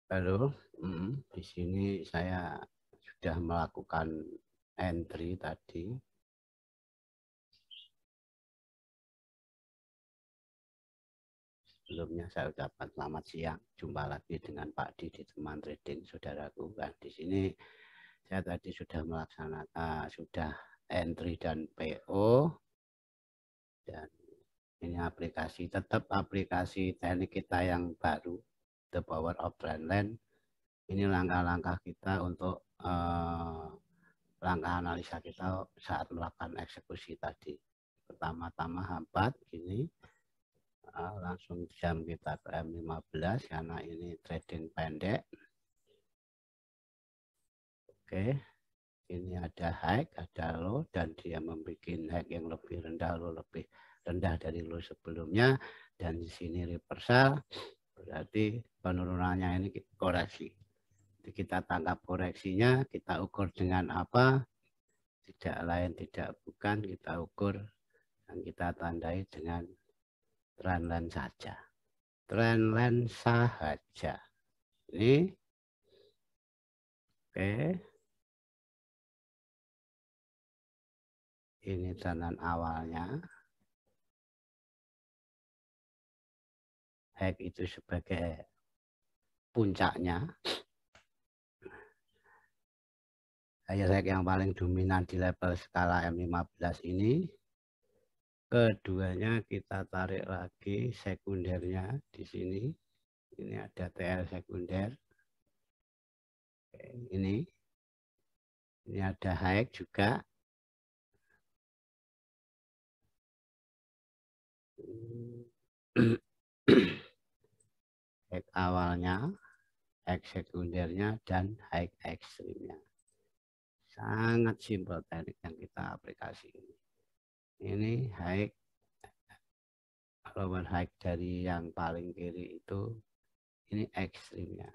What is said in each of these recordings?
Halo, di sini saya sudah melakukan entry tadi. Sebelumnya saya ucapkan selamat siang. Jumpa lagi dengan Pak Di di teman trading saudaraku. Kan di sini saya tadi sudah melaksanakan sudah entry dan PO, dan ini aplikasi tetap aplikasi teknik kita yang baru, The Power of Trendline. Ini langkah-langkah kita untuk langkah analisa kita saat melakukan eksekusi tadi. Pertama-tama hampat gini, langsung jam kita ke M15 karena ini trading pendek. Oke, ini ada high, ada low, dan dia membuat high yang lebih rendah, low lebih rendah dari low sebelumnya, dan di sini reversal, berarti penurunannya ini koreksi. Jadi kita tangkap koreksinya, kita ukur dengan apa? Tidak lain tidak bukan, kita ukur dan kita tandai dengan trendline saja. Trendline saja. Ini oke. Ini trendline awalnya. High itu sebagai puncaknya. High yang paling dominan di level skala M15 ini. Keduanya kita tarik lagi sekundernya di sini. Ini ada TL sekunder. Oke, ini ada high juga. High awalnya, high sekundernya, dan high ekstrimnya. Sangat simpel teknik yang kita aplikasi. Ini high, lower high dari yang paling kiri itu, ini ekstrimnya.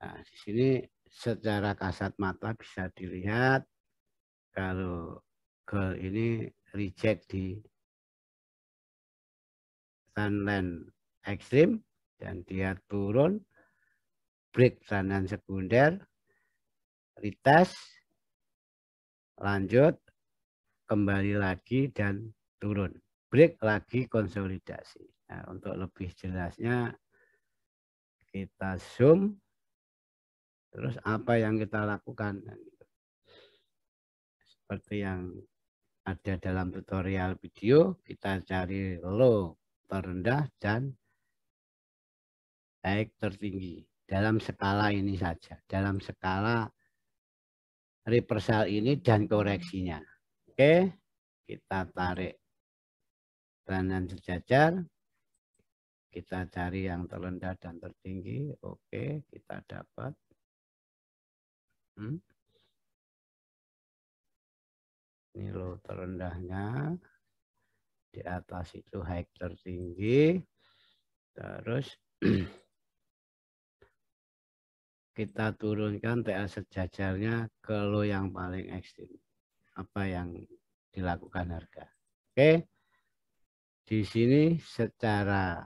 Nah, di sini secara kasat mata bisa dilihat kalau gold ini reject di trendline ekstrim dan dia turun, break trendline sekunder, retest, lanjut, kembali lagi dan turun. Break lagi konsolidasi. Nah, untuk lebih jelasnya kita zoom. Terus apa yang kita lakukan? Seperti yang ada dalam tutorial video, kita cari low terendah dan high tertinggi. Dalam skala ini saja. Dalam skala reversal ini dan koreksinya. Oke, kita tarik trendline sejajar. Kita cari yang terendah dan tertinggi. Oke, kita dapat. Ini low terendahnya. Di atas itu high tertinggi. Terus kita turunkan TA sejajarnya ke low yang paling ekstrim. Apa yang dilakukan harga. Oke. Di sini secara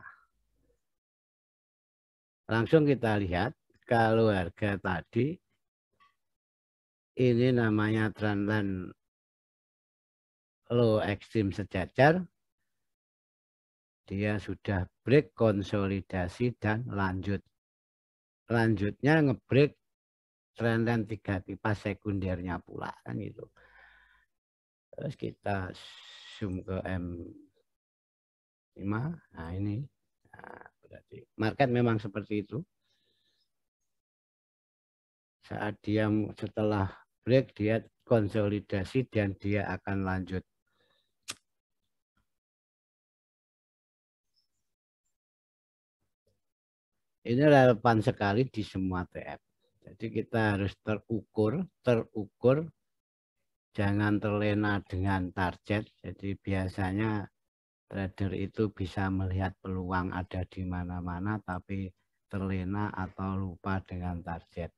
langsung kita lihat kalau harga tadi ini namanya trendline low ekstrim sejajar, dia sudah break konsolidasi dan lanjut. Lanjutnya ngebreak trendline 3 pipa sekundernya pula kan gitu. Terus kita zoom ke M5. Nah ini. Nah, berarti market memang seperti itu. Saat dia setelah break dia konsolidasi dan dia akan lanjut. Ini relevan sekali di semua TF. Jadi kita harus terukur, jangan terlena dengan target. Jadi biasanya trader itu bisa melihat peluang ada di mana-mana, tapi terlena atau lupa dengan target.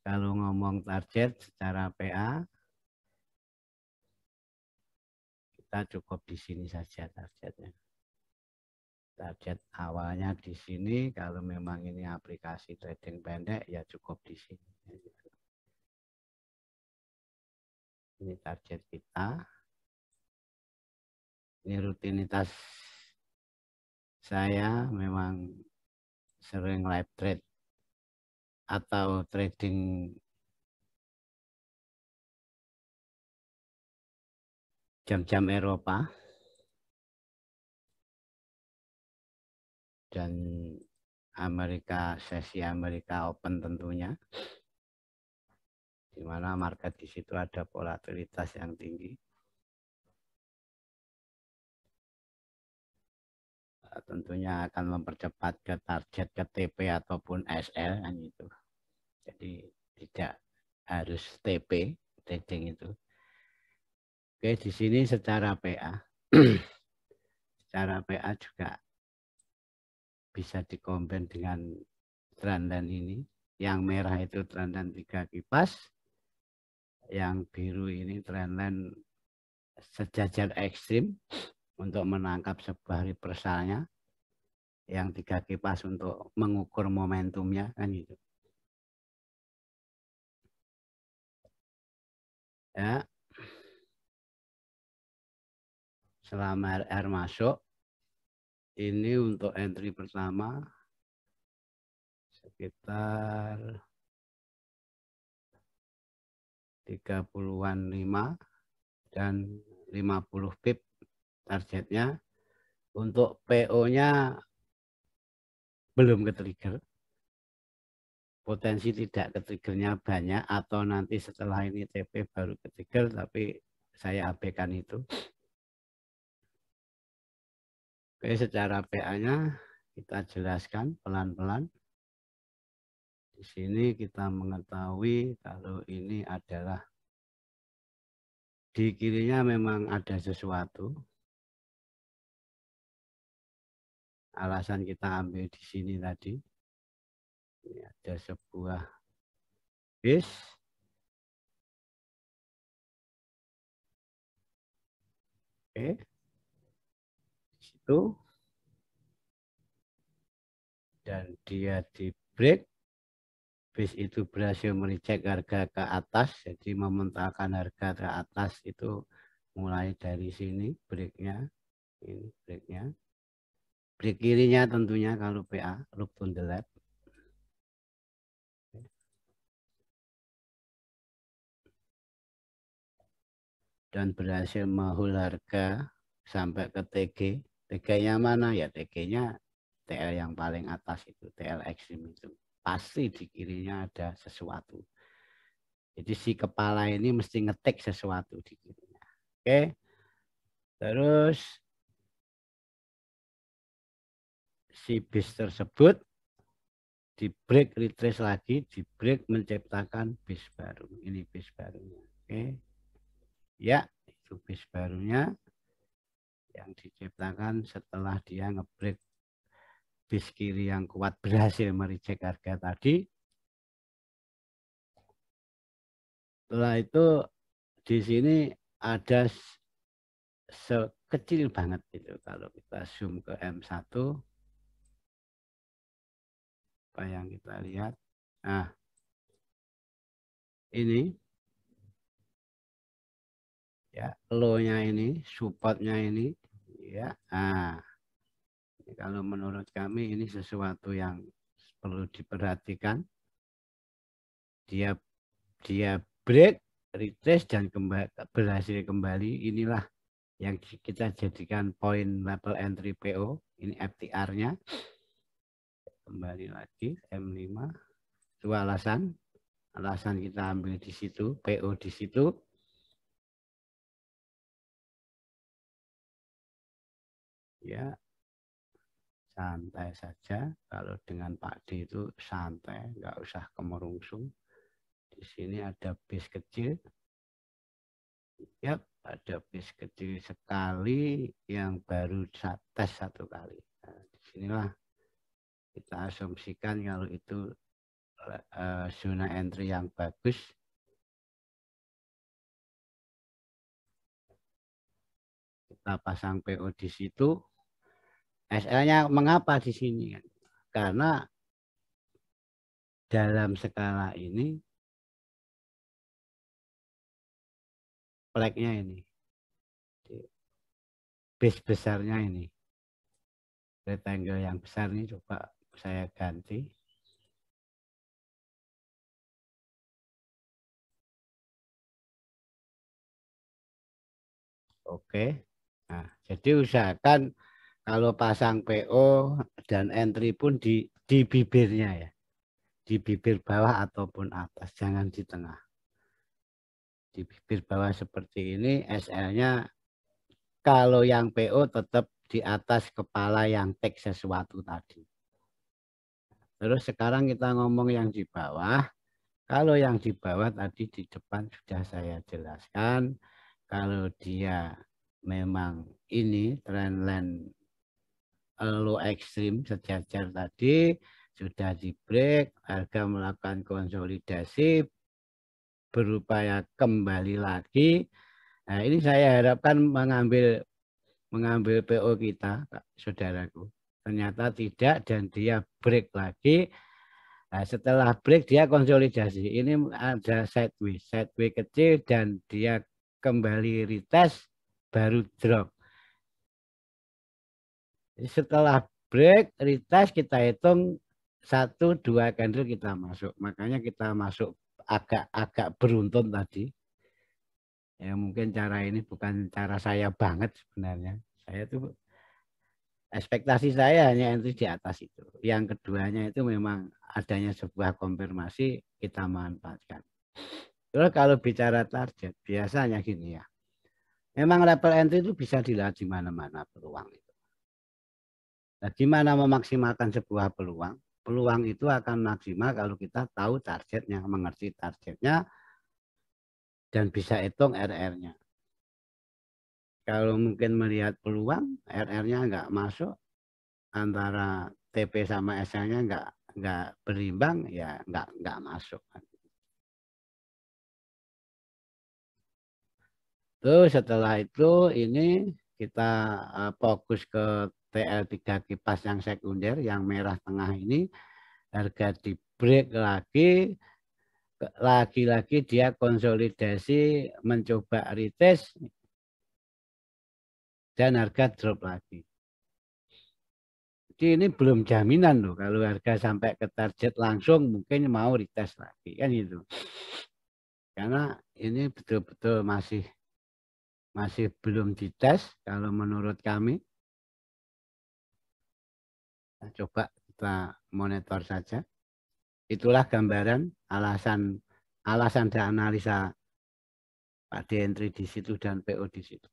Kalau ngomong target secara PA, kita cukup di sini saja targetnya. Kita Target awalnya di sini, kalau memang ini aplikasi trading pendek ya cukup di sini. Ini target kita. Ini rutinitas saya, memang sering live trade atau trading jam-jam Eropa dan sesi Amerika Open tentunya, di mana market di situ ada volatilitas yang tinggi. Tentunya akan mempercepat ke target ke TP ataupun SL kan itu. Jadi tidak harus TP trading itu. Oke, di sini secara PA. Secara PA juga bisa dikombin dengan trendline ini. Yang merah itu trendline 3 kipas. Yang biru ini trendline sejajar ekstrim untuk menangkap sebuah reversalnya. Yang 3 kipas untuk mengukur momentumnya kan gitu. Ya. Selama RR masuk, ini untuk entry pertama sekitar 30-an 5 dan 50 pip targetnya. Untuk PO-nya belum ke trigger. Potensi tidak ke triggernya banyak, atau nanti setelah ini TP baru ke trigger, tapi saya abaikan itu. Oke, secara PA-nya kita jelaskan pelan-pelan. Di sini kita mengetahui kalau ini adalah di kirinya memang ada sesuatu. Alasan kita ambil di sini tadi, ini ada sebuah base. Oke, di situ, dan dia di break. Base itu berhasil mereject harga ke atas, jadi mementahkan harga ke atas itu mulai dari sini breaknya, ini breaknya. Break kirinya tentunya kalau PA, look on the left. Dan berhasil mahul harga sampai ke TG. TG-nya mana ya? TG-nya TL yang paling atas itu, TL ekstrim itu. Pasti di kirinya ada sesuatu. Jadi si kepala ini mesti ngetik sesuatu di kirinya. Oke. Terus si base tersebut di break retrace lagi, di break menciptakan base baru. Ini base barunya. Oke. Ya, itu base barunya yang diciptakan setelah dia ngebreak base kiri yang kuat, berhasil mereject harga tadi. Setelah itu di sini ada sekecil banget itu, kalau kita zoom ke M1, apa yang kita lihat. Nah, ini ya, low-nya ini, supportnya ini, ya. Nah, kalau menurut kami ini sesuatu yang perlu diperhatikan. Dia break, retrace, dan berhasil kembali. Inilah yang kita jadikan poin level entry PO. Ini FTR-nya. Kembali lagi M5. Itu alasan kita ambil di situ, PO di situ. Ya, santai saja. Kalau dengan Pak D itu santai, nggak usah kemerungsung. Di sini ada base kecil. Ya, ada base kecil sekali yang baru tes satu kali. Nah, disinilah kita asumsikan kalau itu zona entry yang bagus. Kita pasang PO di situ. SL-nya mengapa di sini kan? Karena dalam skala ini flagnya ini, base besarnya ini, rectangle yang besar ini coba saya ganti. Oke. Nah, jadi usahakan kalau pasang PO dan entry pun di bibirnya ya. Di bibir bawah ataupun atas, jangan di tengah. Di bibir bawah seperti ini, SL-nya kalau yang PO tetap di atas kepala yang tag sesuatu tadi. Terus sekarang kita ngomong yang di bawah. Kalau yang di bawah tadi di depan sudah saya jelaskan. Kalau dia memang ini trendline low ekstrim sejajar tadi sudah di break, harga melakukan konsolidasi, berupaya kembali lagi. Nah, ini saya harapkan mengambil PO kita, saudaraku. Ternyata tidak dan dia break lagi. Nah, setelah break dia konsolidasi. Ini ada sideways kecil dan dia kembali retest baru drop. Setelah break retest kita hitung 1-2 candle kita masuk. Makanya kita masuk agak beruntun tadi. Ya mungkin cara ini bukan cara saya banget sebenarnya. Saya tuh ekspektasi saya hanya entry di atas itu. Yang keduanya itu memang adanya sebuah konfirmasi kita manfaatkan. Terus kalau bicara target, biasanya gini ya. Memang level entry itu bisa dilihat di mana-mana peluang itu. Nah, gimana memaksimalkan sebuah peluang? Peluang itu akan maksimal kalau kita tahu targetnya, mengerti targetnya, dan bisa hitung RR-nya. Kalau mungkin melihat peluang, RR-nya nggak masuk, antara TP sama SL-nya nggak berimbang, ya nggak masuk. Terus setelah itu ini kita fokus ke TL3 kipas yang sekunder, yang merah tengah ini, harga di break lagi-lagi dia konsolidasi mencoba retest dan harga drop lagi. Jadi ini belum jaminan loh, kalau harga sampai ke target langsung mungkin mau retest lagi kan itu. Karena ini betul-betul masih belum dites kalau menurut kami. Nah, coba kita monitor saja. Itulah gambaran alasan dan analisa Pak D entry di situ dan PO di situ.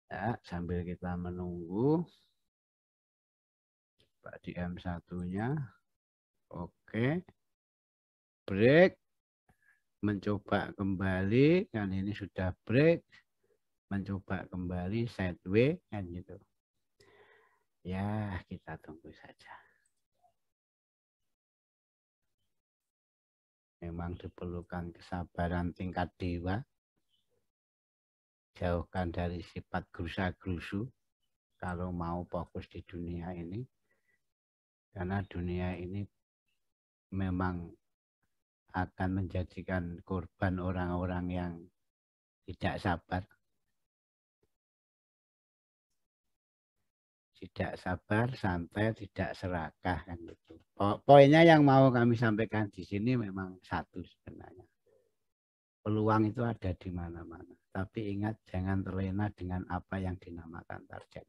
Ya, sambil kita menunggu Pak di M1-nya. Oke. Break. Mencoba kembali. Kan ini sudah break. Mencoba kembali sideways. Kan gitu. Ya, kita tunggu saja. Memang diperlukan kesabaran tingkat dewa. Jauhkan dari sifat gerusa-gerusu kalau mau fokus di dunia ini. Karena dunia ini memang akan menjadikan korban orang-orang yang tidak sabar. Tidak sabar, santai, tidak serakah kan gitu. Poinnya yang mau kami sampaikan di sini memang satu sebenarnya. Peluang itu ada di mana-mana. Tapi ingat jangan terlena dengan apa yang dinamakan target.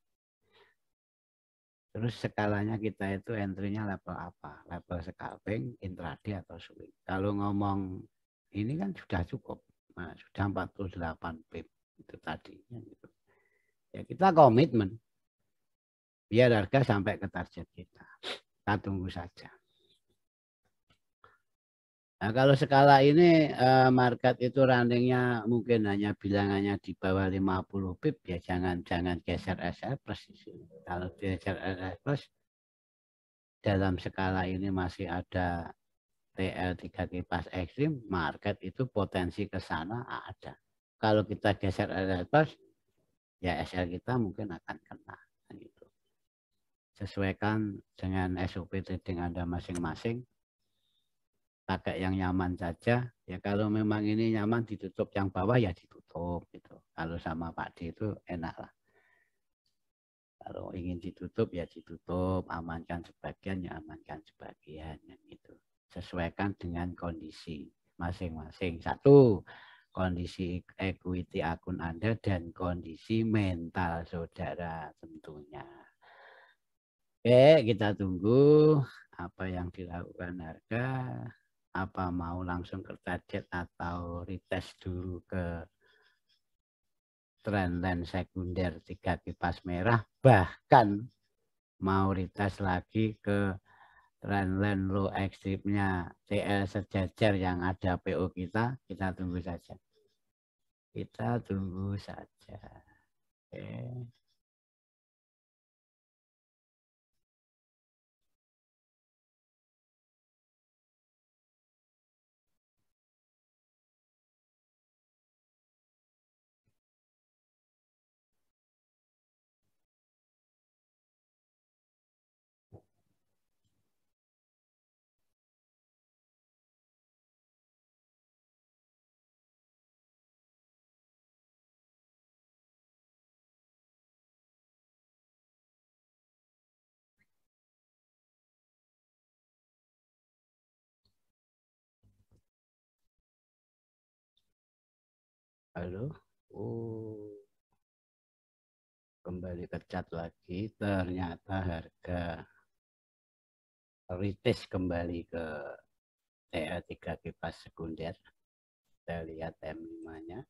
Terus skalanya kita itu entry-nya level apa? Level scalping, intraday atau swing. Kalau ngomong ini kan sudah cukup. Nah, sudah 48 pip itu tadi. Ya kita komitmen. Biar harga sampai ke target kita. Kita tunggu saja. Nah, kalau skala ini market itu runningnya mungkin hanya bilangannya di bawah 50 pip ya jangan geser SL plus. Kalau geser SL plus dalam skala ini masih ada TL3 kipas ekstrim, market itu potensi ke sana ada. Kalau kita geser atas, ya SL kita mungkin akan kena. Gitu. Sesuaikan dengan SOP trading Anda masing-masing. Pakai yang nyaman saja. Ya kalau memang ini nyaman ditutup yang bawah ya ditutup. Gitu. Kalau sama Pak D itu enak lah. Kalau ingin ditutup ya ditutup, amankan sebagian ya amankan sebagian. Gitu. Sesuaikan dengan kondisi masing-masing. Satu, kondisi equity akun Anda dan kondisi mental saudara tentunya. Oke, kita tunggu apa yang dilakukan harga. Apa mau langsung ke target atau retest dulu ke trendline sekunder 3 kipas merah. Bahkan mau retest lagi ke trendline low ekstrimnya TL sejajar yang ada PO kita. Kita tunggu saja. Kita tunggu saja. Oke. Halo. Oh, kembali ke chat lagi. Ternyata harga retest kembali ke TL3 kipas sekunder. Kita lihat M5-nya.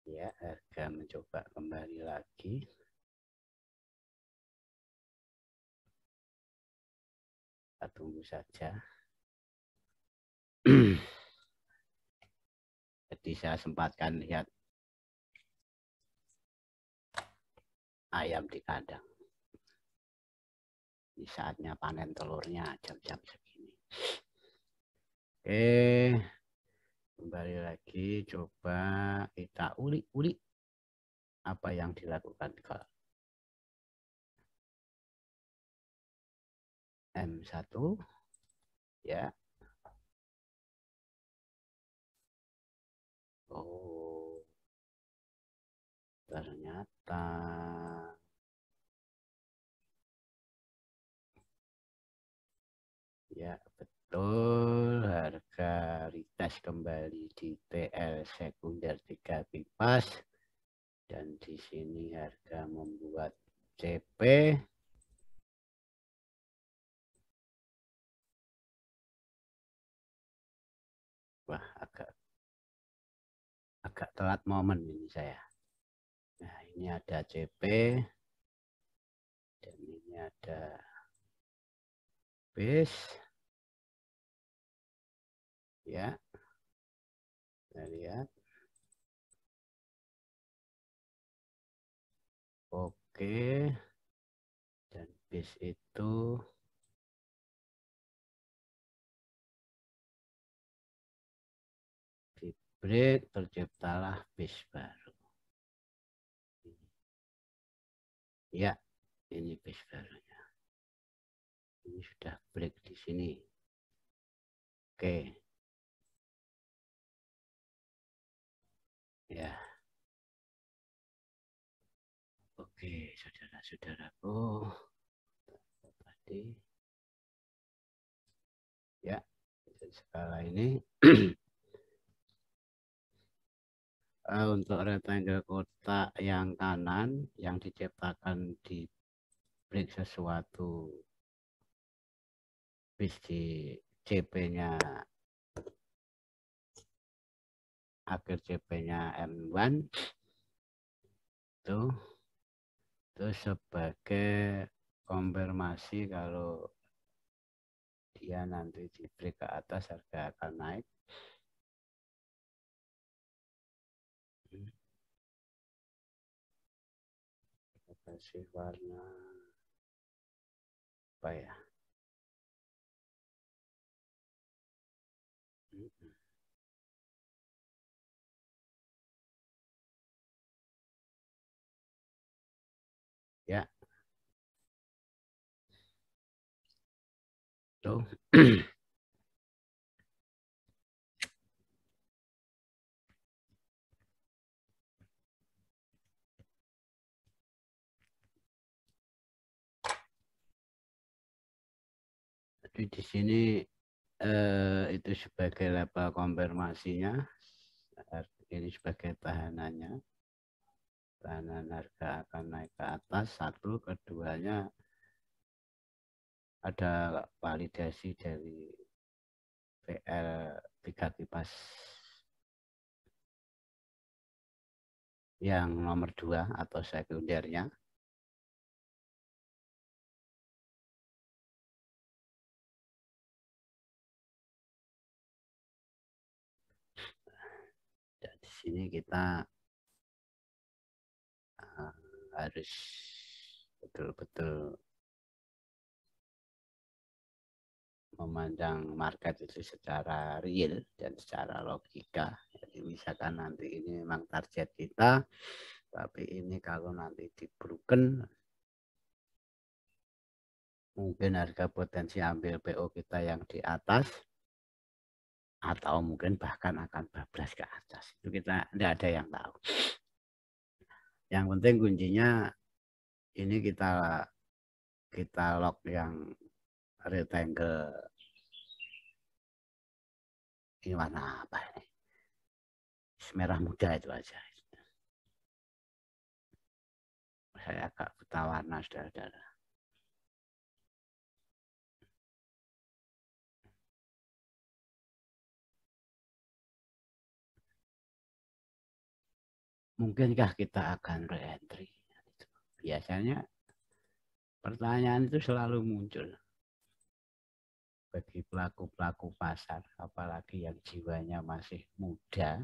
Ya, harga mencoba kembali lagi. Kita tunggu saja. Jadi saya sempatkan lihat ayam di kandang. Ini saatnya panen telurnya jam-jam segini. Oke, kembali lagi coba kita ulik-ulik apa yang dilakukan ke M1 ya. Oh, ternyata ya betul, harga retest kembali di TL sekunder 3 pipas dan di sini harga membuat CP. Wah, agak telat momen ini saya. Nah, ini ada CP dan ini ada base. Ya, kita lihat. Oke, dan base itu di break, terciptalah base baru. Ya, ini base barunya. Ini sudah break di sini. Oke. Ya. Oke, saudara-saudaraku. Tadi. Ya, skala ini. Untuk rectangle kotak yang kanan, yang diciptakan di break sesuatu bis di CP-nya, akhir CP-nya M1 itu sebagai konfirmasi kalau dia nanti di break ke atas harga akan naik. Kasih warna apa ya? Itu. Jadi di sini itu sebagai level konfirmasinya, ini sebagai tahanannya. Tahanan harga akan naik ke atas. Satu, keduanya ada validasi dari PL3 kipas yang nomor 2 atau sekundernya. Dan di sini kita harus betul-betul memandang market itu secara real dan secara logika. Jadi misalkan nanti ini memang target kita, tapi ini kalau nanti di broken, mungkin harga potensi ambil PO kita yang di atas, atau mungkin bahkan akan bablas ke atas. Itu kita tidak ada yang tahu. Yang penting kuncinya ini kita lock yang rectangle. Ini warna apa ini? Merah muda itu aja. Saya agak buta warna, saudara-saudara. Mungkinkah kita akan re-entry? Biasanya pertanyaan itu selalu muncul bagi pelaku-pelaku pasar, apalagi yang jiwanya masih muda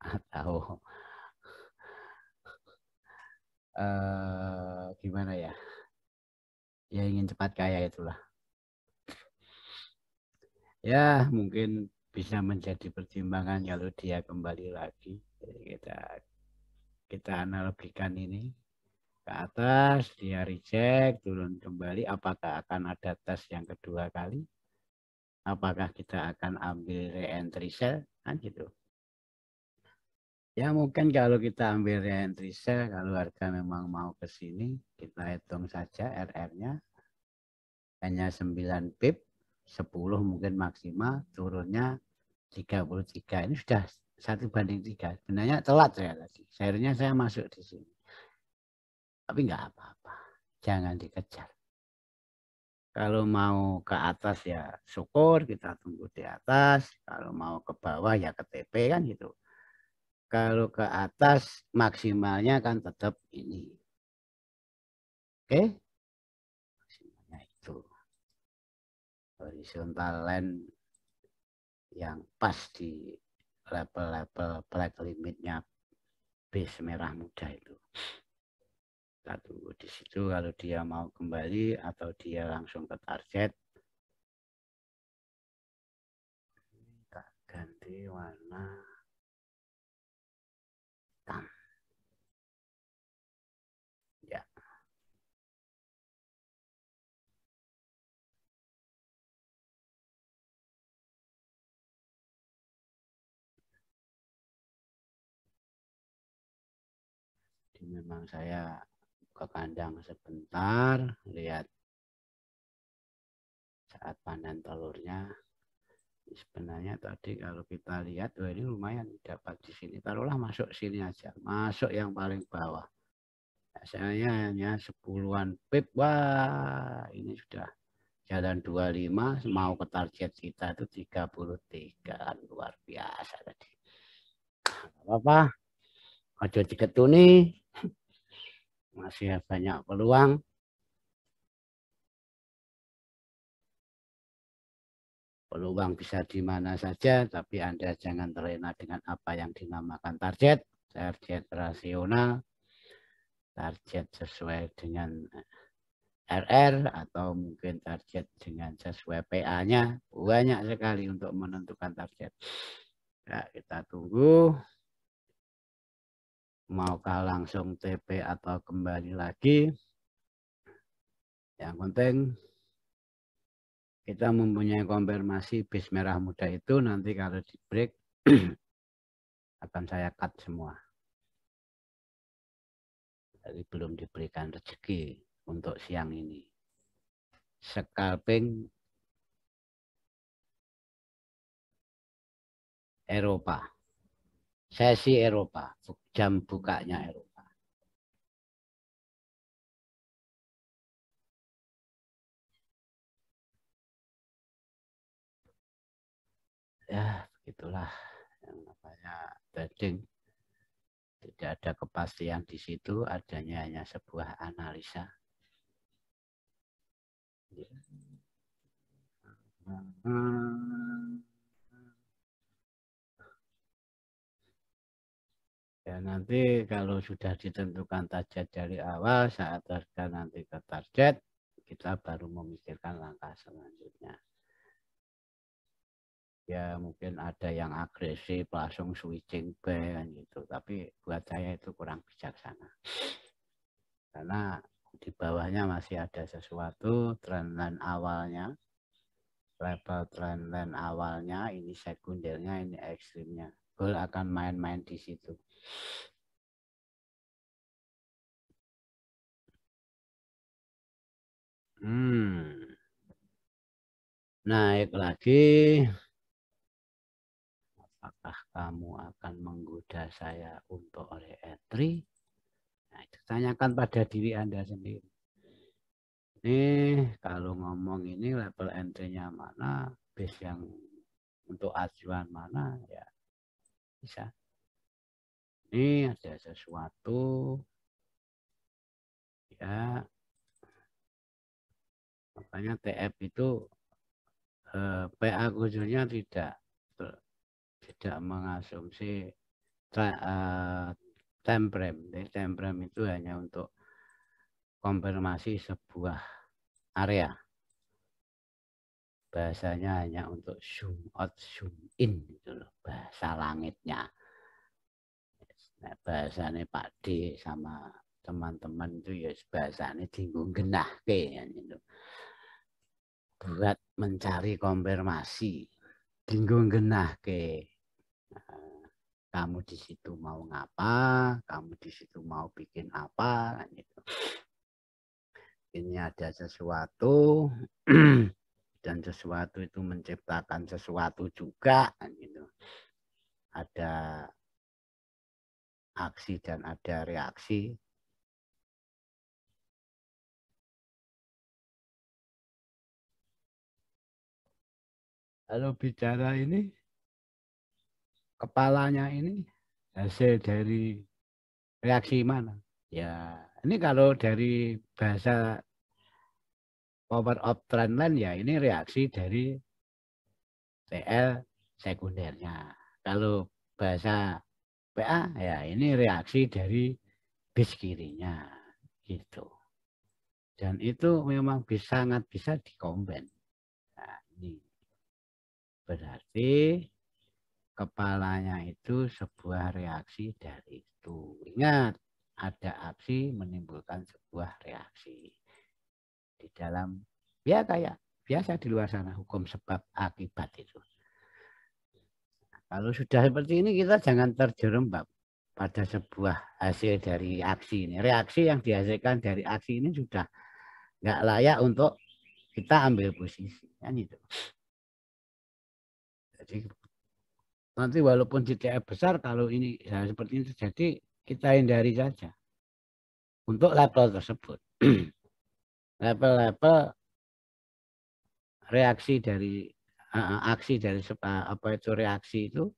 atau gimana ya, ya ingin cepat kaya itulah. Ya mungkin bisa menjadi pertimbangan kalau dia kembali lagi. Jadi kita analogikan ini ke atas, dia reject, turun kembali, apakah akan ada tes yang kedua kali? Apakah kita akan ambil re-entry sell? Kan gitu. Ya mungkin kalau kita ambil re-entry sell, kalau harga memang mau ke sini, kita hitung saja RR-nya. Hanya 9 pip, 10 mungkin maksimal, turunnya 33. Ini sudah 1:3. Sebenarnya telat saya tadi. Seharusnya saya masuk di sini. Tapi nggak apa-apa. Jangan dikejar. Kalau mau ke atas ya syukur, kita tunggu di atas. Kalau mau ke bawah ya ke TP kan gitu. Kalau ke atas maksimalnya kan tetap ini. Oke? Maksimalnya itu. Horizontal line yang pas di level-level black limitnya base merah muda itu. Kita tunggu di situ kalau dia mau kembali atau dia langsung ke target. Kita ganti warna hitam. Ya. Jadi memang saya ke kandang sebentar, lihat saat panen telurnya. Sebenarnya tadi kalau kita lihat, oh ini lumayan dapat di sini. Taruhlah masuk sini aja, masuk yang paling bawah. Saya hanya 10-an pip, wah ini sudah jalan 25, mau ke target kita itu 33, luar biasa tadi. Apa-apa, ojo diketuni, masih banyak peluang. Peluang bisa di mana saja, tapi Anda jangan terlena dengan apa yang dinamakan target rasional, target sesuai dengan RR, atau mungkin target dengan sesuai PA-nya. Banyak sekali untuk menentukan target. Ya, kita tunggu. Maukah langsung TP atau kembali lagi. Yang penting kita mempunyai konfirmasi bis merah muda itu nanti kalau di break akan saya cut semua. Jadi belum diberikan rezeki untuk siang ini. Scalping Eropa. Sesi Eropa. Jam bukanya Eropa. Ya, begitulah yang namanya trading. Tidak ada kepastian di situ, adanya hanya sebuah analisa. Ya nanti kalau sudah ditentukan target dari awal, saat harga nanti ke target, kita baru memikirkan langkah selanjutnya. Ya mungkin ada yang agresif langsung switching buy gitu, tapi buat saya itu kurang bijaksana. Karena di bawahnya masih ada sesuatu, trendline awalnya, level trendline awalnya, ini sekundernya, ini ekstrimnya. Gold akan main-main di situ. Naik lagi. Apakah kamu akan menggoda saya untuk re-entry? Nah, itu tanyakan pada diri Anda sendiri. Ini kalau ngomong ini level entry-nya mana, base yang untuk acuan mana, ya bisa. Ini ada sesuatu, ya makanya TF itu PA khususnya tidak mengasumsi time frame. Time frame itu hanya untuk konfirmasi sebuah area. Bahasanya hanya untuk zoom out, zoom in gitu loh, bahasa langitnya. Nah, bahasanya Pak D sama teman-teman itu ya bahasanya tinggung genah ke ya, gitu. Buat mencari konfirmasi, tinggung genah ke. Nah, kamu di situ mau ngapa, kamu di situ mau bikin apa, gitu. Ini ada sesuatu dan sesuatu itu menciptakan sesuatu juga, gitu. Ada aksi dan ada reaksi. Kalau bicara ini, kepalanya ini hasil dari reaksi mana? Ya, ini kalau dari bahasa power of trendline ya ini reaksi dari TL sekundernya. Kalau bahasa PA ya ini reaksi dari bis kirinya gitu. Dan itu memang sangat bisa dikombin. Nah, ini berarti kepalanya itu sebuah reaksi dari itu. Ingat, ada aksi menimbulkan sebuah reaksi. Di dalam, ya kayak biasa di luar sana, hukum sebab akibat itu. Kalau sudah seperti ini, kita jangan terjerembab pada sebuah hasil dari aksi ini. Reaksi yang dihasilkan dari aksi ini sudah nggak layak untuk kita ambil posisi. Kan itu. Jadi nanti walaupun GTF besar, kalau ini ya, seperti ini terjadi, kita hindari saja untuk level tersebut. Level-level reaksi dari aksi dari apa itu reaksi itu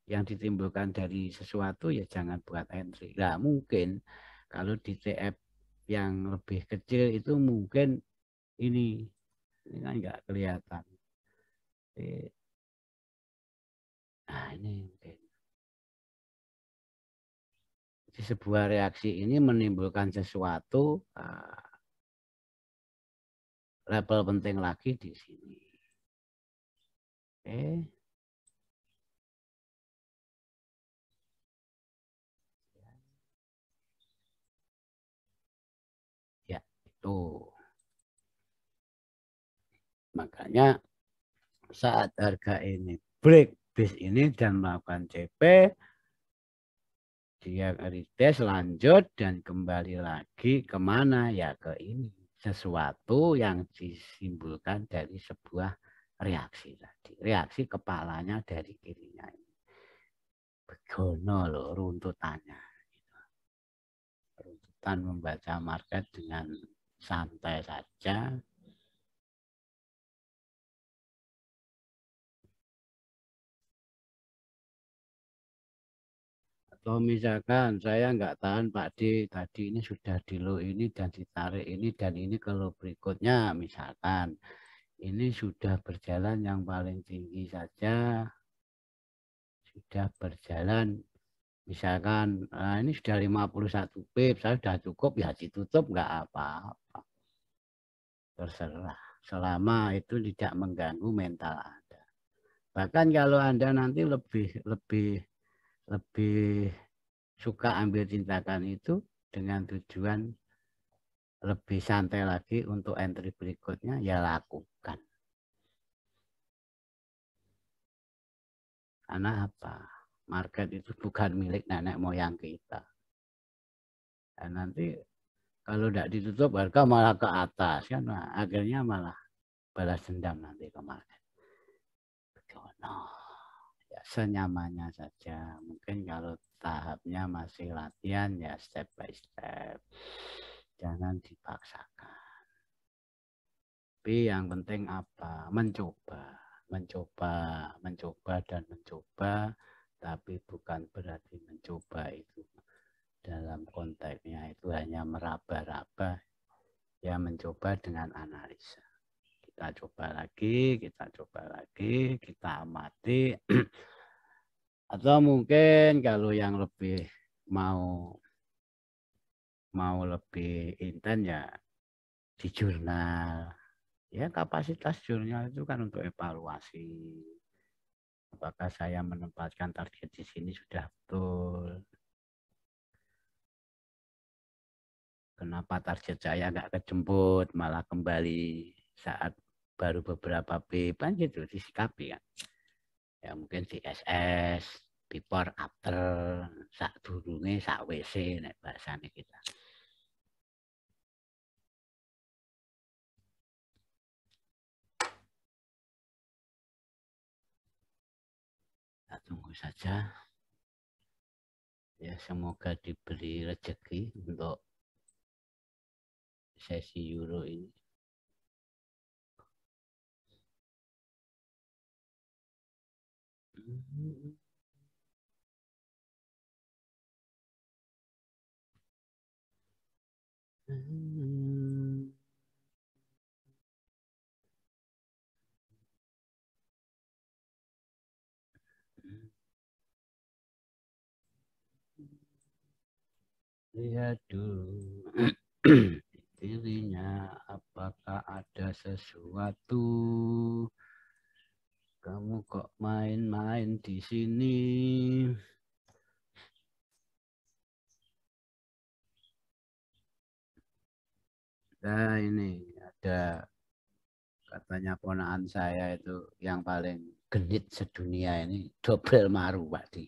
yang ditimbulkan dari sesuatu ya jangan buat entry. Nah mungkin kalau di TF yang lebih kecil itu mungkin ini kan nggak kelihatan. Nah ini mungkin. Jadi sebuah reaksi ini menimbulkan sesuatu level penting lagi di sini. Oke. Ya, itu. Makanya saat harga ini break base ini dan melakukan CP, dia retest lanjut dan kembali lagi kemana ya, ke ini. Sesuatu yang disimpulkan dari sebuah reaksi tadi. Reaksi kepalanya dari kirinya ini. Begono loh runtutannya. Runtutan membaca market dengan santai saja. Atau misalkan saya nggak tahan Pak D, tadi ini sudah di low ini dan ditarik ini dan ini kalau berikutnya misalkan ini sudah berjalan yang paling tinggi saja, sudah berjalan misalkan ini sudah 51 pip, saya sudah cukup ya ditutup nggak apa-apa. Terserah, selama itu tidak mengganggu mental Anda. Bahkan kalau Anda nanti lebih suka ambil tindakan itu dengan tujuan lebih santai lagi untuk entry berikutnya, ya lakukan. Karena apa? Market itu bukan milik nenek moyang kita. Dan nanti kalau tidak ditutup harga malah ke atas kan, nah, akhirnya malah balas dendam nanti ke market. No. Ya, senyamannya saja. Mungkin kalau tahapnya masih latihan ya step by step. Jangan dipaksakan. Tapi yang penting apa? Mencoba. Mencoba dan mencoba. Tapi bukan berarti mencoba itu dalam konteksnya itu hanya meraba-raba. Ya mencoba dengan analisa. Kita coba lagi, kita amati. Atau mungkin kalau yang lebih mau lebih intens ya di jurnal. Ya kapasitas jurnal itu kan untuk evaluasi. Apakah saya menempatkan target di sini sudah betul? Kenapa target saya nggak kejemput, malah kembali saat baru beberapa pip kan gitu disikapi kan. Ya mungkin CSS, before after, sak durunge sak WC nek bahasane kita. Kita tunggu saja. Ya semoga diberi rezeki untuk sesi Euro ini. Lihat dulu dirinya apakah ada sesuatu. Kamu kok main-main di sini? Nah ini ada katanya ponakan saya itu yang paling genit sedunia ini double maru Pak Di.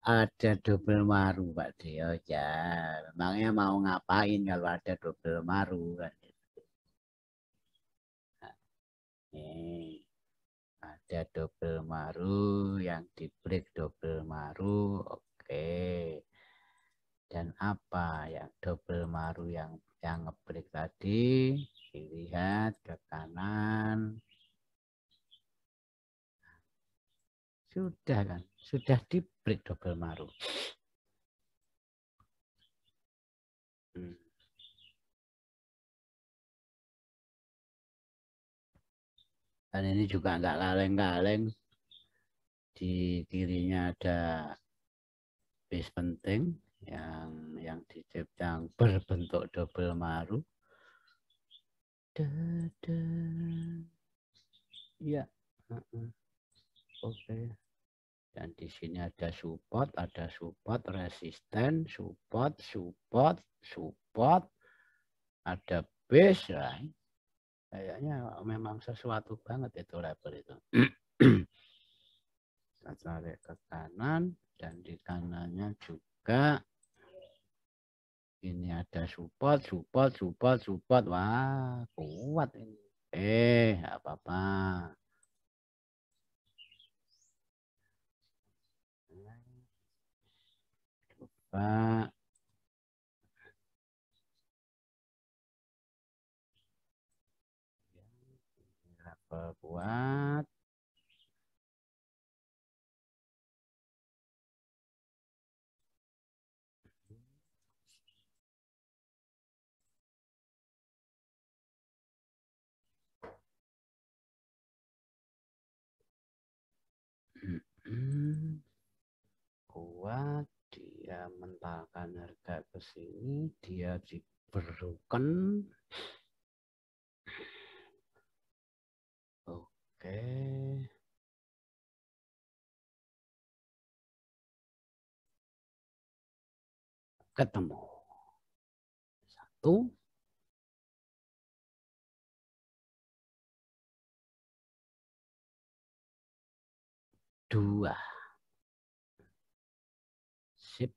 Ada double maru Pak Di. Oh ya, memangnya mau ngapain kalau ada double maru kan? Nah, nih, ada double maru yang di break double maru, oke. Dan apa yang double maru yang ngebreak tadi? Dilihat ke kanan. Sudah kan? Sudah di break double maru. Dan ini juga nggak kaleng-kaleng. Di kirinya ada base penting yang yang berbentuk double maru. Ya, oke. Dan di sini ada support, resisten, support, ada base. Kayaknya memang sesuatu banget itu level itu. Kita tarik ke kanan dan di kanannya juga ini ada support, support, support, support. Wah, kuat ini. Nggak apa-apa. Coba level kuat. Kuat, dia mentalkan harga ke sini, dia diberikan. Oke. Ketemu. Satu, dua. Sip.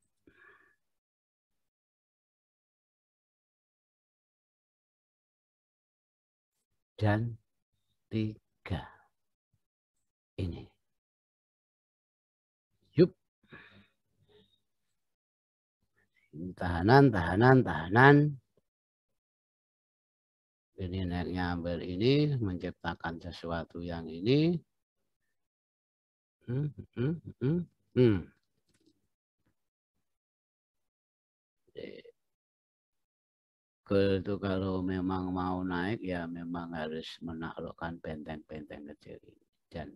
Dan tiga. Ini. Yup. Tahanan, tahanan, tahanan. Ini naiknya ambil ini, menciptakan sesuatu yang ini. Hmm, hmm, hmm, hmm. Itu kalau memang mau naik ya memang harus menaklukkan benteng-benteng kecil ini. Dan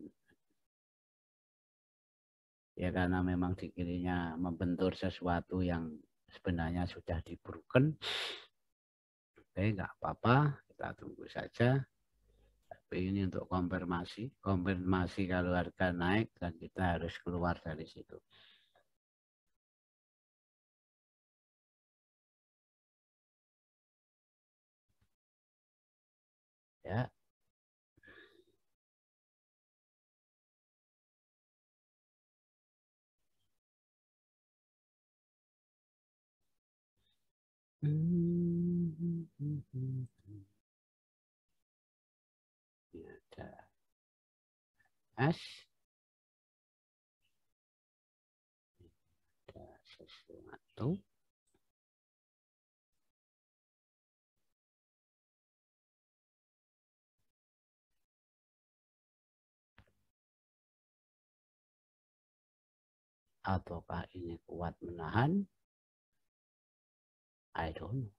ya karena memang di kirinya membentur sesuatu yang sebenarnya sudah dibruken. Oke, nggak apa-apa, kita tunggu saja. Tapi ini untuk konfirmasi. Konfirmasi kalau harga naik dan kita harus keluar dari situ. Ya. Ini ada S. Ada sesuatu. Ataukah ini kuat menahan? I don't know.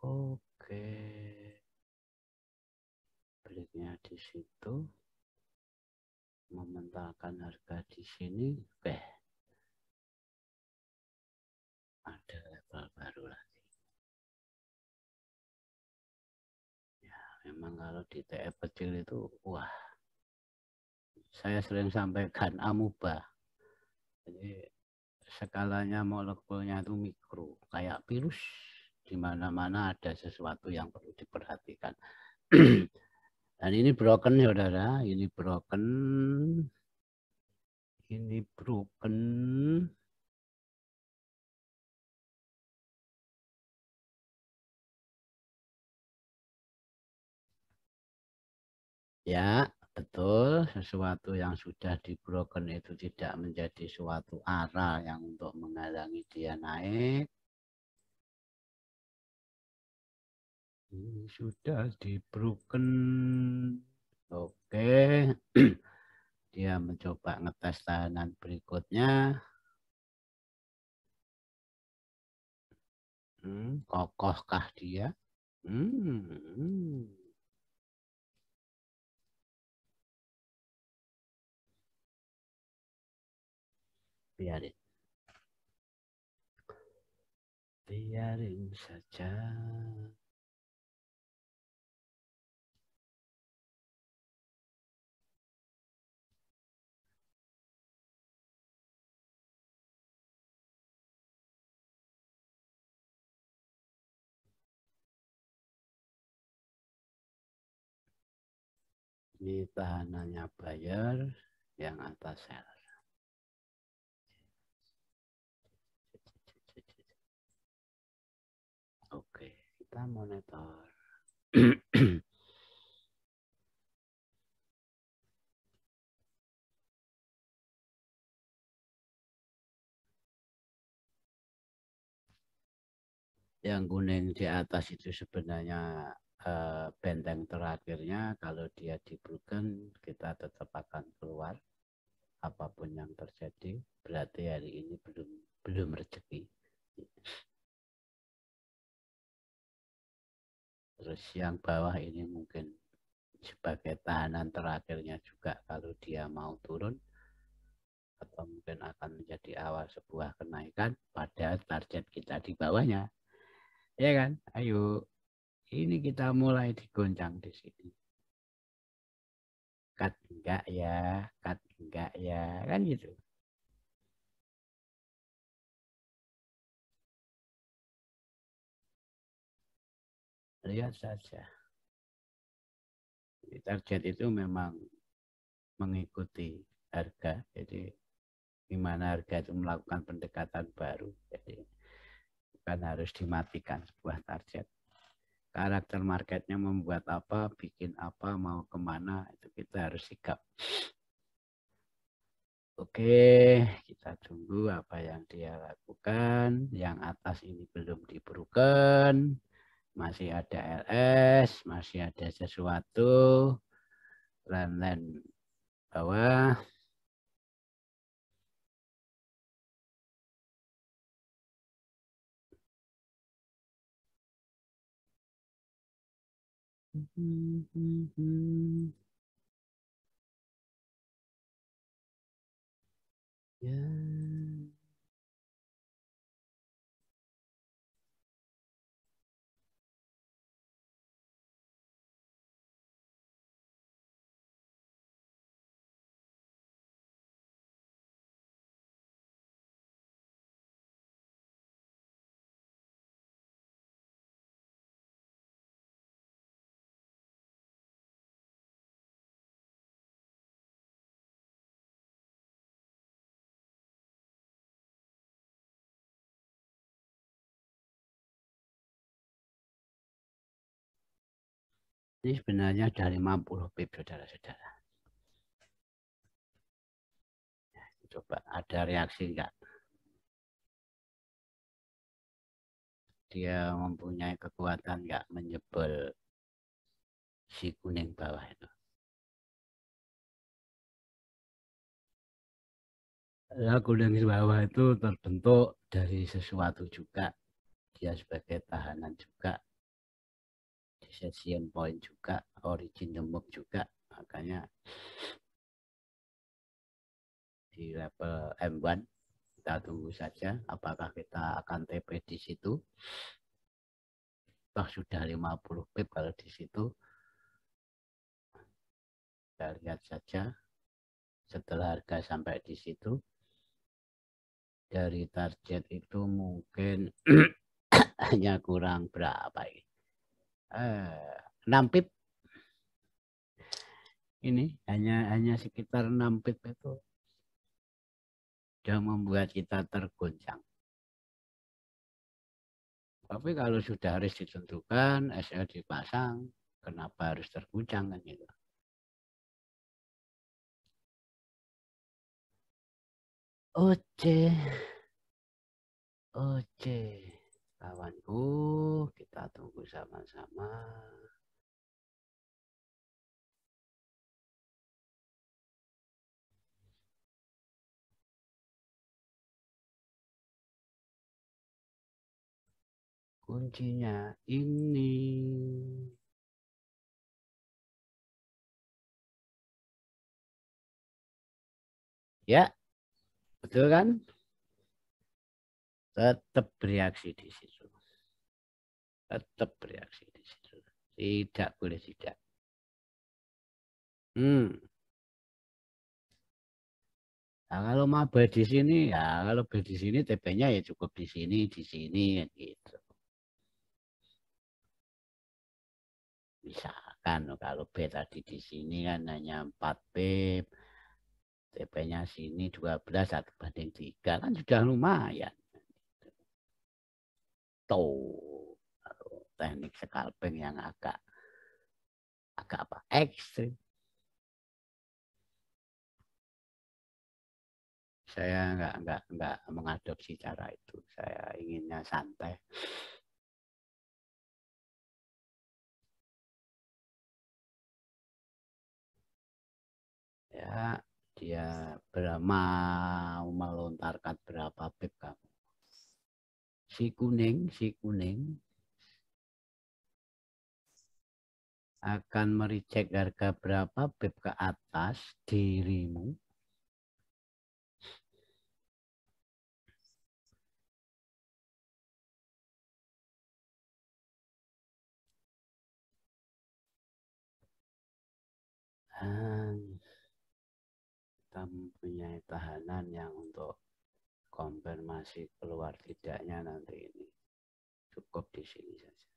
Oke. Breaknya di situ. Mementalkan harga di sini. Oke. Ada level baru lagi. Ya, memang kalau di TF kecil itu, wah, saya sering sampaikan amuba. Jadi skalanya molekulnya itu mikro, kayak virus. Di mana-mana ada sesuatu yang perlu diperhatikan. Dan ini broken, saudara. Ini broken. Ini broken. Ya, betul. Sesuatu yang sudah di broken itu tidak menjadi suatu arah yang untuk menghalangi dia naik. Ini sudah di broken. Oke. Dia mencoba ngetes tahanan berikutnya. Kokohkah dia? Hmm. biarin. Biarin saja. Ini tahanannya buyer, yang atas seller. Oke, kita monitor. Yang kuning di atas itu sebenarnya benteng terakhirnya. Kalau dia dibulkan, kita tetap akan keluar. Apapun yang terjadi, berarti hari ini belum rezeki. Terus yang bawah ini mungkin sebagai tahanan terakhirnya juga kalau dia mau turun, atau mungkin akan menjadi awal sebuah kenaikan pada target kita di bawahnya. Ya kan? Ayo, ini kita mulai digoncang di sini. Cut enggak ya, cut enggak ya, kan gitu. Lihat saja. Target itu memang mengikuti harga. Jadi gimana harga itu melakukan pendekatan baru. Jadi bukan harus dimatikan sebuah target. Karakter marketnya membuat apa, bikin apa, mau kemana, itu kita harus sikap. Oke, kita tunggu apa yang dia lakukan. Yang atas ini belum diberikan. Masih ada LS, masih ada sesuatu. Trendline bawah. Ya. Ini sebenarnya ada 50 pip, saudara-saudara. Coba ada reaksi enggak? Dia mempunyai kekuatan enggak menjebol si kuning bawah itu? Ya, kuning bawah itu terbentuk dari sesuatu juga. Dia sebagai tahanan juga. Decision point juga. Origin the move juga. Makanya di level M1 kita tunggu saja apakah kita akan TP di situ. Toh sudah 50 pip kalau di situ. Kita lihat saja setelah harga sampai di situ. Dari target itu mungkin hanya kurang berapa ini? 6 pip. Ini hanya sekitar 6 pip itu sudah membuat kita tergoncang. Tapi kalau sudah harus ditentukan, SL dipasang, kenapa harus terguncang kan gitu. Oke. Oke. Kawanku, kita tunggu sama-sama. Kuncinya ini. Ya, betul kan? Tetap bereaksi di situ. Tetap bereaksi di situ. Tidak boleh tidak. Nah, kalau mau di sini ya, kalau di sini TP-nya ya cukup di sini gitu. Misalkan kalau B tadi di sini kan hanya 4 pip, TP-nya sini 12 1/3 kan sudah lumayan. Tuh, teknik scalping yang agak apa ekstrim. Saya nggak mengadopsi cara itu. Saya inginnya santai. Ya, dia mau melontarkan berapa pip kamu. Si kuning akan mericek harga berapa pip ke atas dirimu. Dan kita mempunyai tahanan yang untuk konfirmasi keluar tidaknya nanti ini. Cukup di sini saja.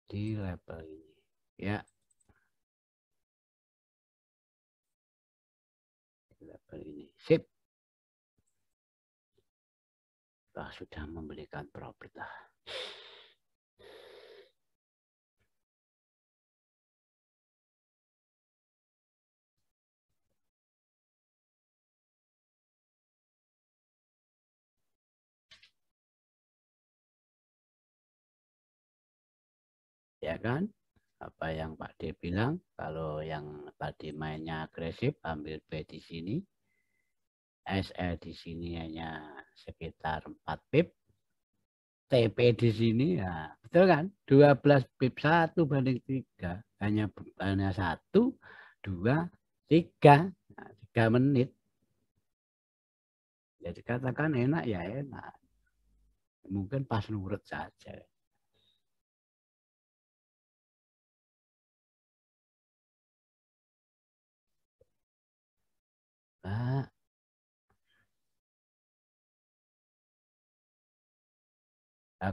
Di level ini. Ya. Di level ini. Sip. Kita sudah memberikan profit lah. Ya kan? Apa yang Pak D bilang, kalau yang tadi mainnya agresif, ambil B di sini. SE di sini hanya sekitar 4 pip. TP di sini ya, betul kan? 12 pip 1/3. Hanya 1, 2, 3. Nah, 3 menit. Jadi katakan enak ya enak. Mungkin pas nurut saja. Nah,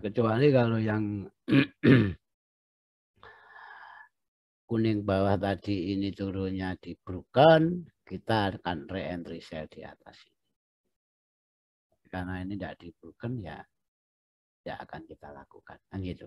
kecuali kalau yang kuning bawah tadi ini turunnya di broken, kita akan re-entry sell di atas ini. Karena ini tidak di broken ya, tidak akan kita lakukan. Kan gitu.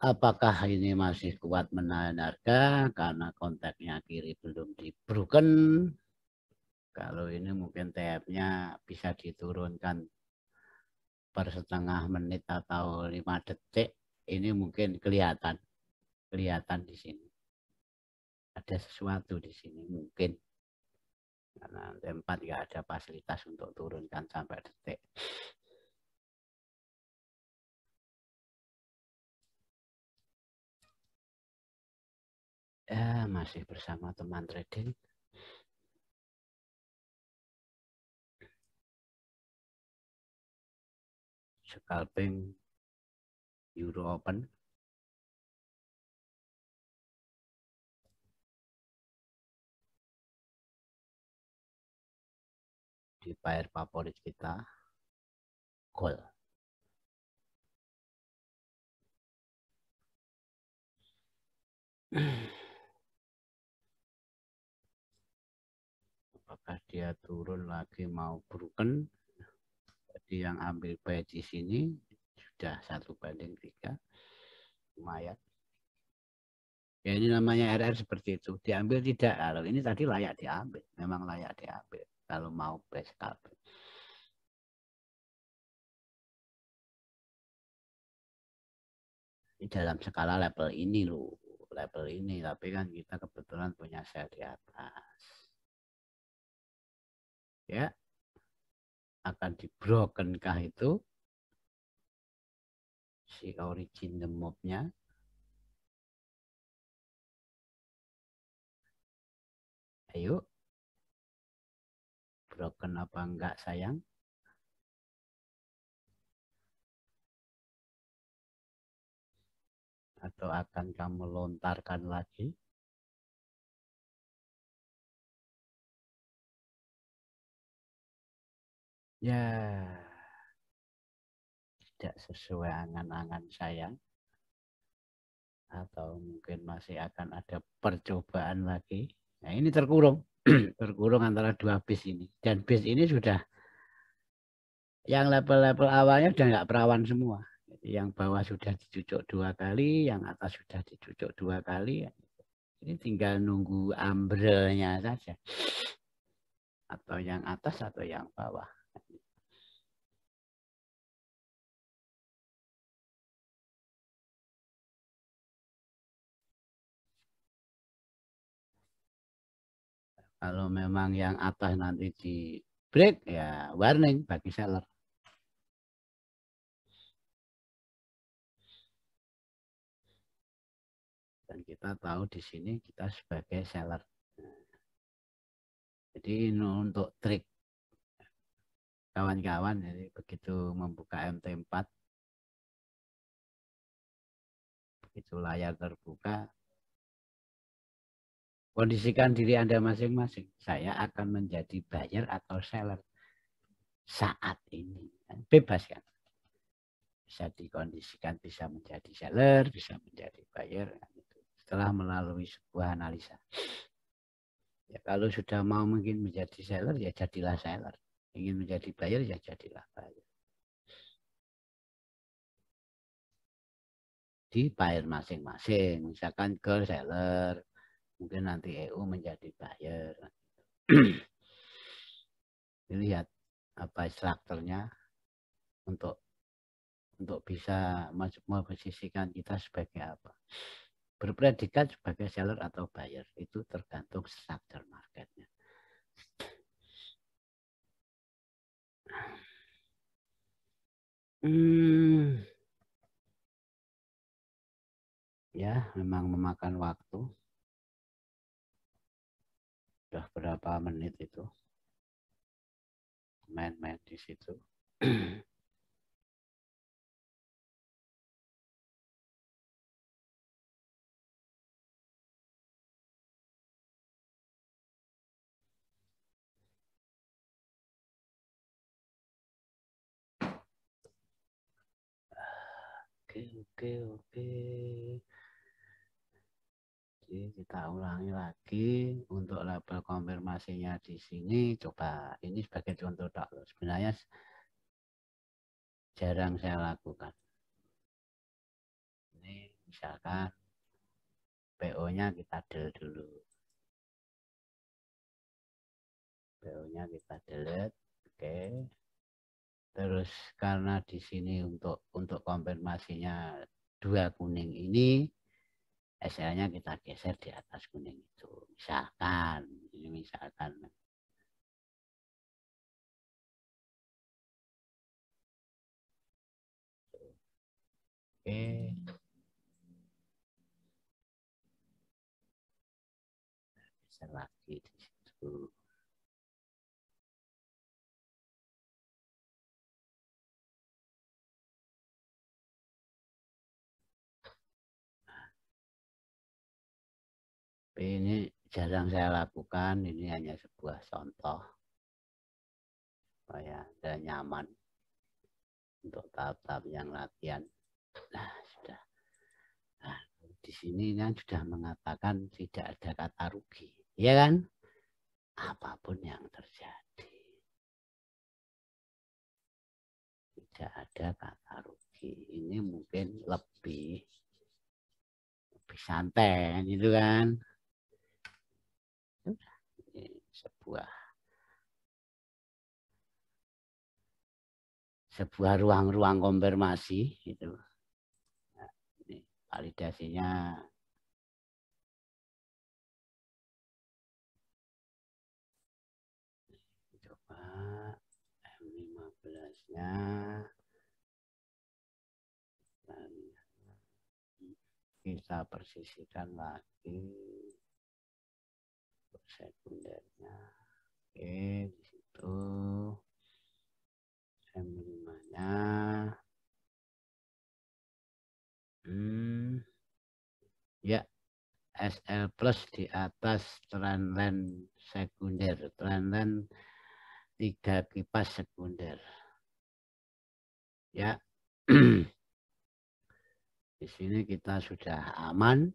Apakah ini masih kuat menahan harga karena kontaknya kiri belum di broken? Kalau ini mungkin TF-nya bisa diturunkan per setengah menit atau 5 detik. Ini mungkin kelihatan di sini. Ada sesuatu di sini mungkin. Karena tempat nggak ada fasilitas untuk turunkan sampai detik. Ya, masih bersama teman trading. Scalping Euro Open. Di pair favorit kita. Gol. Apakah dia turun lagi mau broken? Jadi yang ambil buy di sini sudah 1/3. Lumayan. Ya ini namanya RR seperti itu. Diambil tidak. Kalau ini tadi layak diambil. Memang layak diambil. Kalau mau buy scalping. Ini dalam skala level ini loh. Level ini. Tapi kan kita kebetulan punya sell di atas. Ya. Akan di broken kah itu? si origin the mob-nya. Ayo. Broken apa enggak sayang? Atau akan kamu lontarkan lagi? Ya, tidak sesuai angan-angan sayang. Atau mungkin masih akan ada percobaan lagi. Nah, ini terkurung. Terkurung antara dua bis ini. Dan bis ini sudah, yang level-level awalnya sudah nggak perawan semua. Yang bawah sudah dicucuk 2 kali, yang atas sudah dicucuk 2 kali. Ini tinggal nunggu ambrelnya saja. Atau yang atas atau yang bawah. Kalau memang yang atas nanti di break, ya warning bagi seller. Dan kita tahu di sini kita sebagai seller. Jadi ini untuk trik kawan-kawan, jadi begitu membuka MT4, begitu layar terbuka, kondisikan diri Anda masing-masing. Saya akan menjadi buyer atau seller saat ini. Bebas kan? Bisa dikondisikan, bisa menjadi seller, bisa menjadi buyer. Setelah melalui sebuah analisa. Ya, kalau sudah mau mungkin menjadi seller, ya jadilah seller. Ingin menjadi buyer, ya jadilah buyer. Di buyer masing-masing. Misalkan girl seller, mungkin nanti EU menjadi buyer. Dilihat apa strukturnya untuk bisa memposisikan kita sebagai apa. Berpredikat sebagai seller atau buyer itu tergantung struktur marketnya. Ya, memang memakan waktu. Sudah berapa menit itu main-main di situ. Oke. Jadi kita ulangi lagi untuk level konfirmasinya di sini. Coba ini sebagai contoh tak, sebenarnya jarang saya lakukan. Ini misalkan PO-nya kita del dulu. PO-nya kita delete. Oke. Terus karena di sini untuk konfirmasinya 2 kuning ini, SL-nya kita geser di atas kuning itu. Misalkan, ini misalkan. Oke. Geser lagi di situ. Ini jarang saya lakukan, ini hanya sebuah contoh supaya Anda nyaman untuk tahap-tahap yang latihan. Nah, sudah. Nah, di sini kan sudah mengatakan tidak ada kata rugi, ya kan? Apapun yang terjadi, tidak ada kata rugi. Ini mungkin lebih santai, gitu kan? Ini sebuah ruang-ruang konfirmasi itu. Nah, ini validasinya coba M15-nya kita persisikan lagi sekundernya. Oke, di situ M5-nya. Ya, SL plus di atas trendline sekunder, trendline 3 kipas sekunder. Ya, di sini kita sudah aman.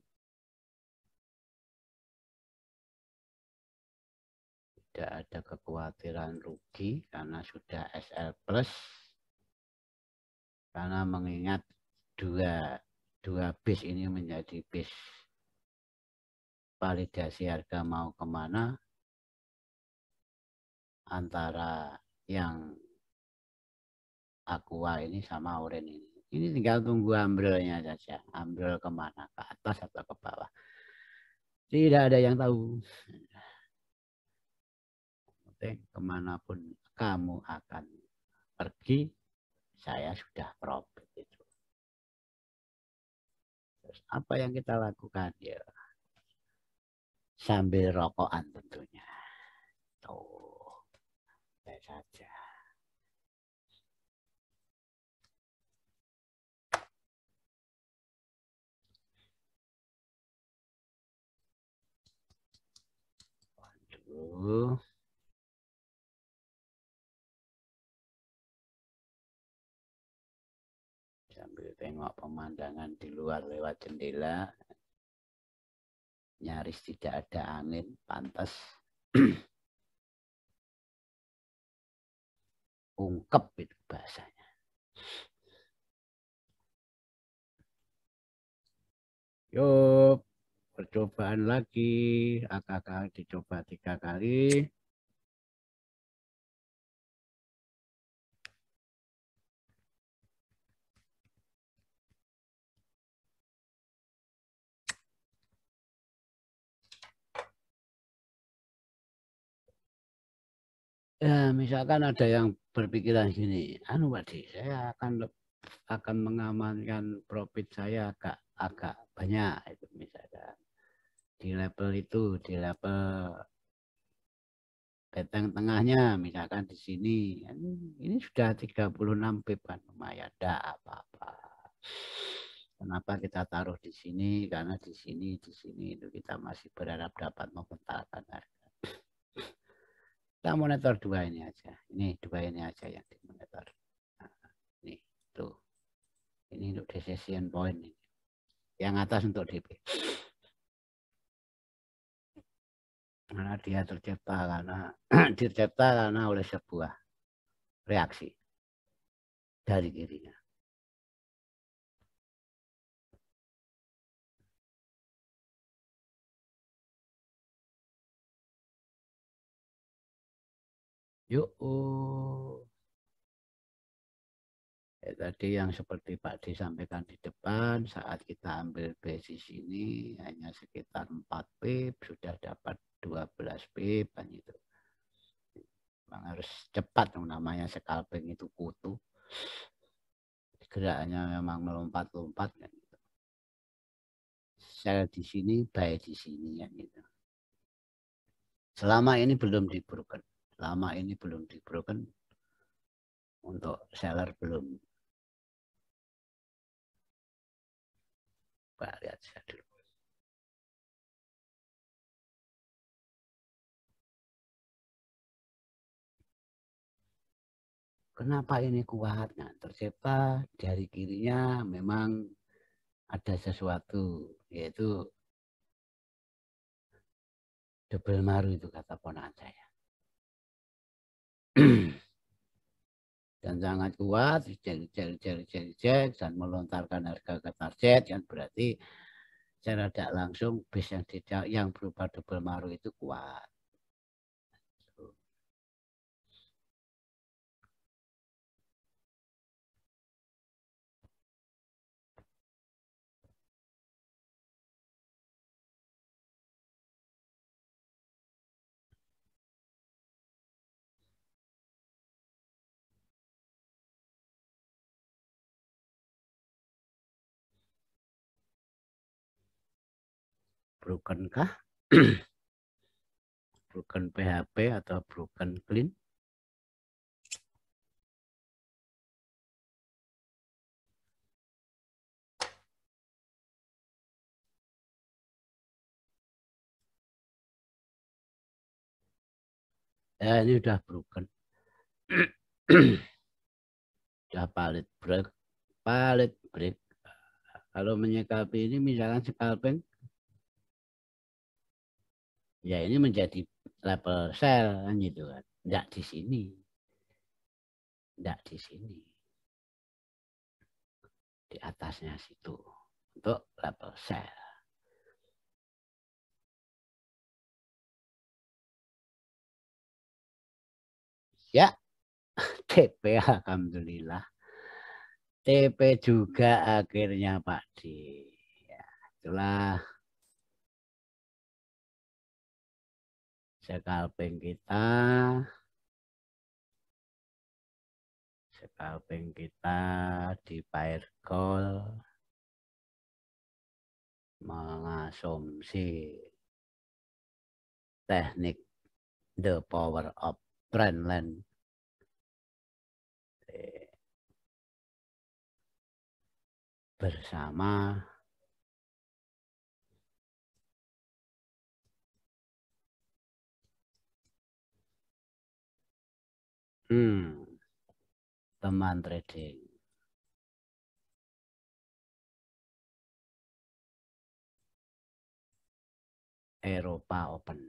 Tidak ada kekhawatiran rugi karena sudah SL plus. Karena mengingat dua bis ini menjadi bis validasi harga mau kemana antara yang Aqua ini sama Oren ini. Ini tinggal tunggu ambrolnya saja. Ambrol kemana? Ke atas atau ke bawah? Tidak ada yang tahu. Kemanapun kamu akan pergi, saya sudah profit itu. Terus apa yang kita lakukan? Ya, sambil rokokan tentunya. Tuh, saja. Waduh. Sambil tengok pemandangan di luar lewat jendela. Nyaris tidak ada angin, pantas. Ungkep itu bahasanya. Yuk, percobaan lagi. AKK dicoba 3 kali. Ya, misalkan ada yang berpikiran gini, anu Pak Di, saya akan mengamankan profit saya agak banyak itu misalkan di level itu, di level beteng tengahnya misalkan di sini. Ini sudah 36 pip kan, lumayan enggak apa-apa. Kenapa kita taruh di sini? Karena di sini itu kita masih berharap dapat membentangkan harga. Kita monitor dua ini aja. Ini dua ini aja yang dimonitor. Nah, ini tuh. Ini untuk decision point ini. Yang atas untuk DP. Karena dia tercipta karena oleh sebuah reaksi dari dirinya. Yuk. Tadi yang seperti Pak D sampaikan di depan, saat kita ambil basis ini hanya sekitar 4 pip, sudah dapat 12 pip kan itu. Memang harus cepat, namanya scalping itu kutu. Gerakannya memang melompat-lompat kan gitu. Sel di sini, buy di sini kan gitu. Selama ini belum di broken. Selama ini belum di broken, untuk seller belum. Pak lihat saya dulu. Kenapa ini kuat? Nah, tercipta dari kirinya memang ada sesuatu, yaitu double maru itu kata ponakan saya. Dan sangat kuat, dan melontarkan harga ke target, yang berarti secara tidak langsung bis yang berupa double maru itu kuat. broken kah? Broken PHP atau broken clean? Ya, ini udah broken. Udah palit break. Palit break. Kalau menyikapi ini misalkan scalping, ya ini menjadi level sell kan gitu kan. Enggak di sini. Enggak di sini. Di atasnya situ. Untuk level sell. Ya, TP alhamdulillah. TP juga akhirnya Pak D. Ya, itulah scalping kita. Scalping kita di pair gold mengasumsi teknik the power of trendline bersama teman trading Eropa Open.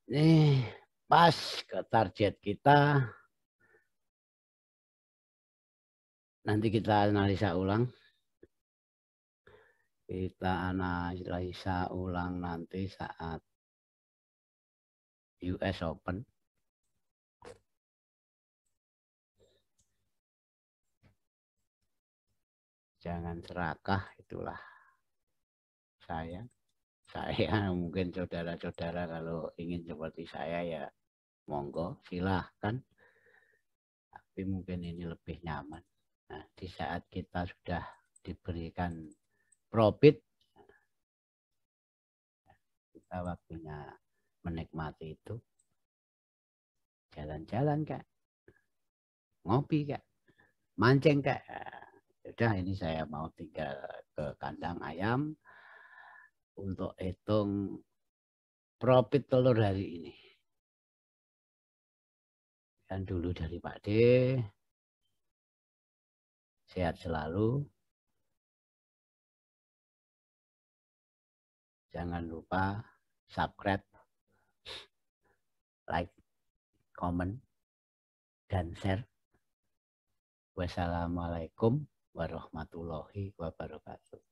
Ini pas ke target kita. Nanti kita analisa ulang. Kita analisa ulang nanti saat US Open. Jangan serakah, itulah saya. Saya mungkin saudara-saudara kalau ingin seperti saya ya monggo silahkan. Tapi mungkin ini lebih nyaman. Nah, di saat kita sudah diberikan profit, kita waktunya menikmati itu. Jalan-jalan kak, ngopi kak, mancing kak. Sudah ini saya mau tinggal ke kandang ayam untuk hitung profit telur hari ini. Dan dulu dari Pak D, sehat selalu. Jangan lupa subscribe, like, comment, dan share. Wassalamualaikum warahmatullahi wabarakatuh.